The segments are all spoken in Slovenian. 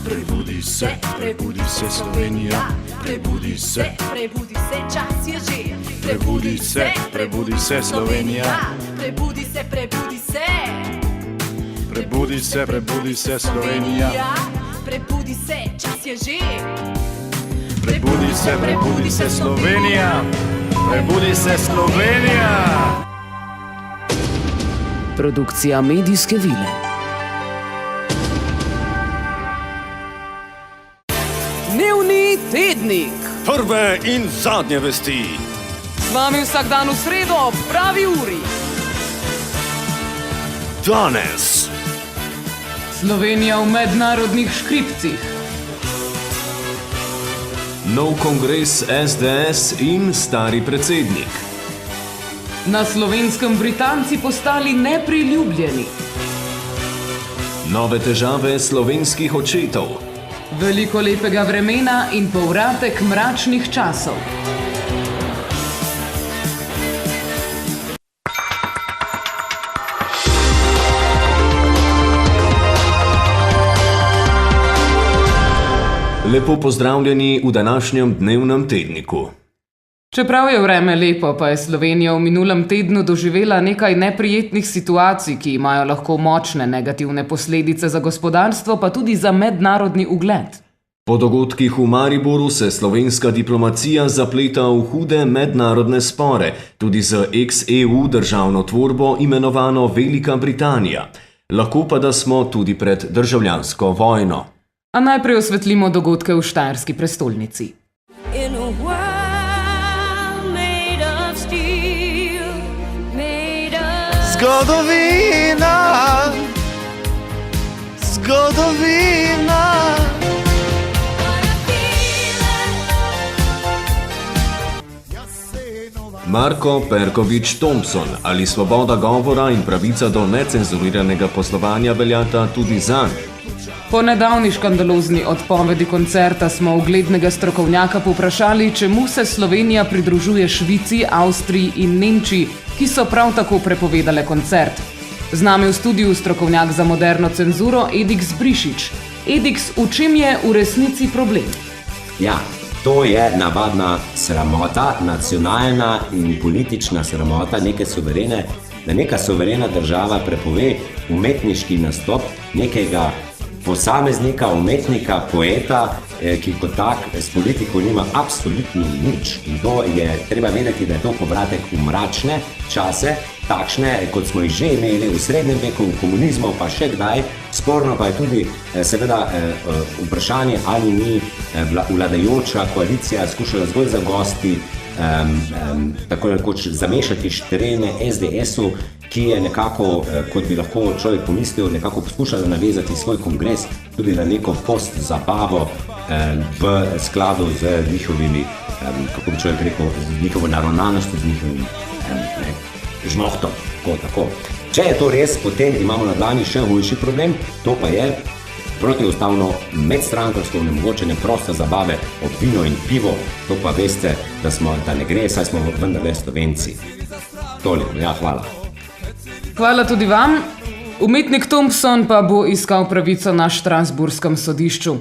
Prebudi se Slovenija, prebudi se, čas je že. Prebudi se Slovenija, prebudi se. Prebudi se Slovenija, prebudi se, čas je že. Prebudi se Slovenija, prebudi se Slovenija. Produkcija Medijske vile. Dnevni tednik. Prve in zadnje vesti. Z vami vsak dan v sredo ob pravi uri. Danes. Slovenija v mednarodnih škripcih. Nov kongres SDS in stari predsednik. Na Slovenskem Britanci postali nepriljubljeni. Nove težave slovenskih očetov. Veliko lepega vremena in povratek mračnih časov. Lepo pozdravljeni v današnjem dnevnem tedniku. Čeprav je vreme lepo, pa je Slovenija v minulem tednu doživela nekaj neprijetnih situacij, ki imajo lahko močne negativne posledice za gospodarstvo, pa tudi za mednarodni ugled. Po dogodkih v Mariboru se slovenska diplomacija zapleta v hude mednarodne spore, tudi z ex-EU državno tvorbo imenovano Velika Britanija. Lahko pa da smo tudi pred državljansko vojno. A najprej osvetlimo dogodke v štajerski prestolnici. Zgodovina. Marko Perkovič Thompson, ali svoboda govora in pravica do necenzuriranega poslovanja veljata tudi zanj? Po nedavni škandalozni odpovedi koncerta smo uglednega strokovnjaka povprašali, čemu se Slovenija pridružuje Švici, Avstriji in Nemčiji, ki so prav tako prepovedale koncert. Z nami v studiu strokovnjak za moderno cenzuro Ediks Brišič. Ediks, v čem je v resnici problem? Ja, to je navadna sramota, nacionalna in politična sramota neke suverene, da neka suverena država prepove umetniški nastop nekega posameznika, umetnika, poeta, ki kot tak s politiko nima absolutno nič. In to je treba vedeti, da je to povratek v mračne čase, takšne, kot smo jih že imeli v srednjem veku, v komunizmu, pa še kdaj. Sporno pa je tudi seveda vprašanje, ali ni vladajoča koalicija skušala zgolj zagosti, tako rekoč zamešati štrene SDS-u, ki je nekako, kot bi lahko človek pomislil, nekako poskušala navezati svoj kongres tudi na neko post-zabavo v skladu z njihovimi, kako bi človek rekel, z njihovo naravnanostjo, z njihovim žmohtom. Tako. Če je to res, potem imamo na dlani še hujši problem, to pa je protiustavno medstrankarsko onemogočenje proste zabave ob vino in pivo. To pa veste, da ne gre, saj smo vendarle Slovenci. Toliko, ja, hvala. Hvala tudi vam. Umetnik Thompson pa bo iskal pravico na Strasburskem sodišču.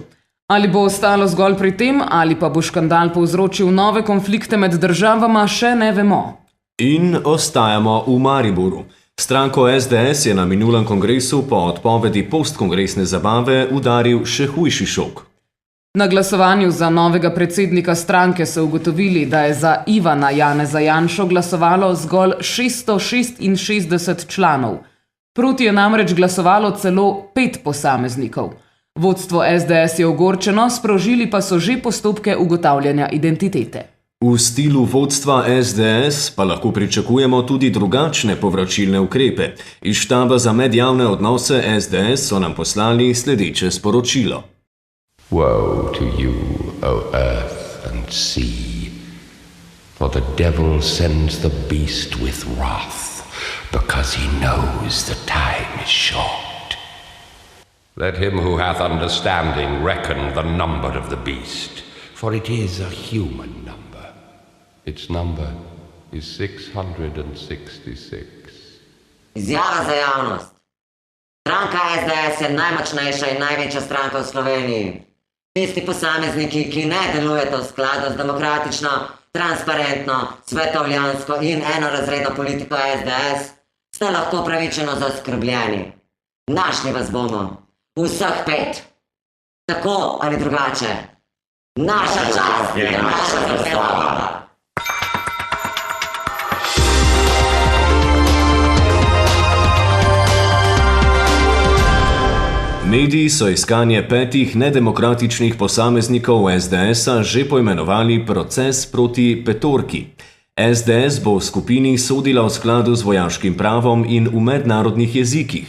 Ali bo ostalo zgolj pri tem, ali pa bo škandal povzročil nove konflikte med državama, še ne vemo. In ostajamo v Mariboru. Stranko SDS je na minulem kongresu po odpovedi postkongresne zabave udaril še hujši šok. Na glasovanju za novega predsednika stranke so ugotovili, da je za Ivana Janeza Janšo glasovalo zgolj 666 članov. Proti je namreč glasovalo celo 5 posameznikov. Vodstvo SDS je ogorčeno, sprožili pa so že postopke ugotavljanja identitete. V stilu vodstva SDS pa lahko pričakujemo tudi drugačne povračilne ukrepe. Iz štaba za medjavne odnose SDS so nam poslali sledeče sporočilo. Woe to you, O earth and sea, for the devil sends the beast with wrath, because he knows the time is short. Let him who hath understanding reckon the number of the beast, for it is a human number. Its number is 666. Izjava za javnost. Stranka SDS je najmočnejša in največja stranka v Sloveniji. Tisti posamezniki, ki ne delujete v skladu z demokratično, transparentno, svetovljansko in enorazredno politiko SDS, ste lahko pravičeno zaskrbljeni. Našli vas bomo. Vseh 5. Tako ali drugače. Naša čast je naša zastava. Mediji so iskanje 5 nedemokratičnih posameznikov SDS-a že poimenovali proces proti petorki. SDS bo v skupini sodila v skladu z vojaškim pravom in v mednarodnih jezikih.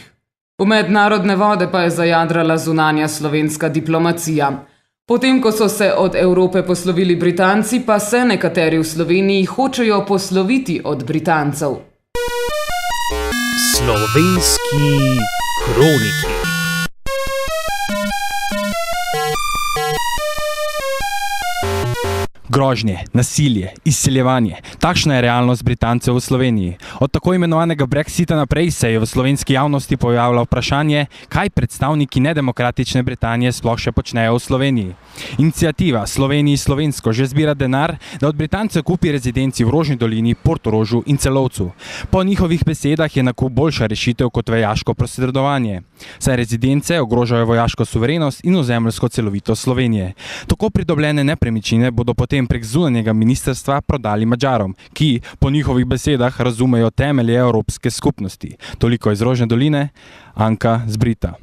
V mednarodne vode pa je zajadrala zunanja slovenska diplomacija. Potem, ko so se od Evrope poslovili Britanci, pa se nekateri v Sloveniji hočejo posloviti od Britancev. Slovenski kroniki. Grožnje, nasilje, izseljevanje. Takšna je realnost Britancev v Sloveniji. Od tako imenovanega Brexita naprej se je v slovenski javnosti pojavilo vprašanje, kaj predstavniki nedemokratične Britanije sploh še počnejo v Sloveniji. Iniciativa Sloveniji slovensko že zbira denar, da od Britancev kupi rezidenci v Rožni dolini, Portorožu in Celovcu. Po njihovih besedah je nakup boljša rešitev kot vojaško posredovanje, saj rezidence ogrožajo vojaško suverenost in ozemeljsko celovitost Slovenije. Tako pridobljene nepremičnine bodo potem prek zunanjega ministrstva prodali Madžarom, ki po njihovih besedah razumejo temelje Evropske skupnosti. Toliko iz Rožne doline, Anka z Brita.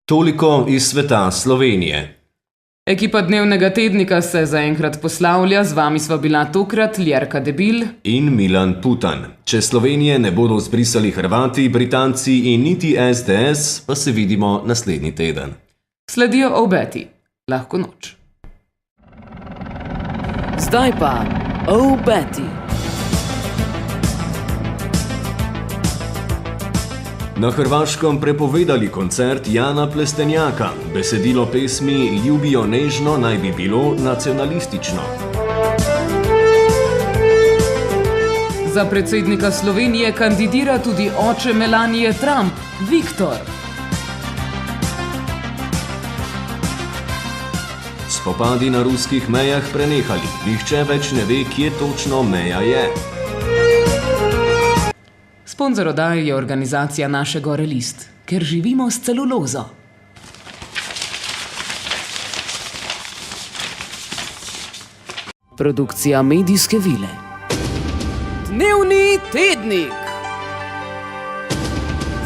Toliko iz sveta Slovenije. Ekipa Dnevnega tednika se zaenkrat poslavlja, z vami sva bila tokrat Ljerka Debil in Milan Putan. Če Slovenije ne bodo zbrisali Hrvati, Britanci in niti SDS, pa se vidimo naslednji teden. Sledijo obeti. Lahko noč. Zdaj pa obeti. Na Hrvaškem prepovedali koncert Jana Plestenjaka. Besedilo pesmi Ljubijo nežno naj bi bilo nacionalistično. Za predsednika Slovenije kandidira tudi oče Melanije Trump, Viktor. Spopadi na ruskih mejah prenehali. Nihče več ne ve, kje točno meja je. Sponzor oddaje je organizacija Naše gore list, ker živimo s celulozo. Produkcija medijske vile. Dnevni tednik.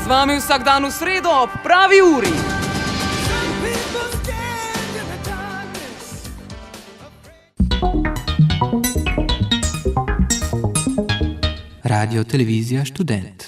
Z vami vsak dan v sredo ob pravi uri. Radio Televizija Študent.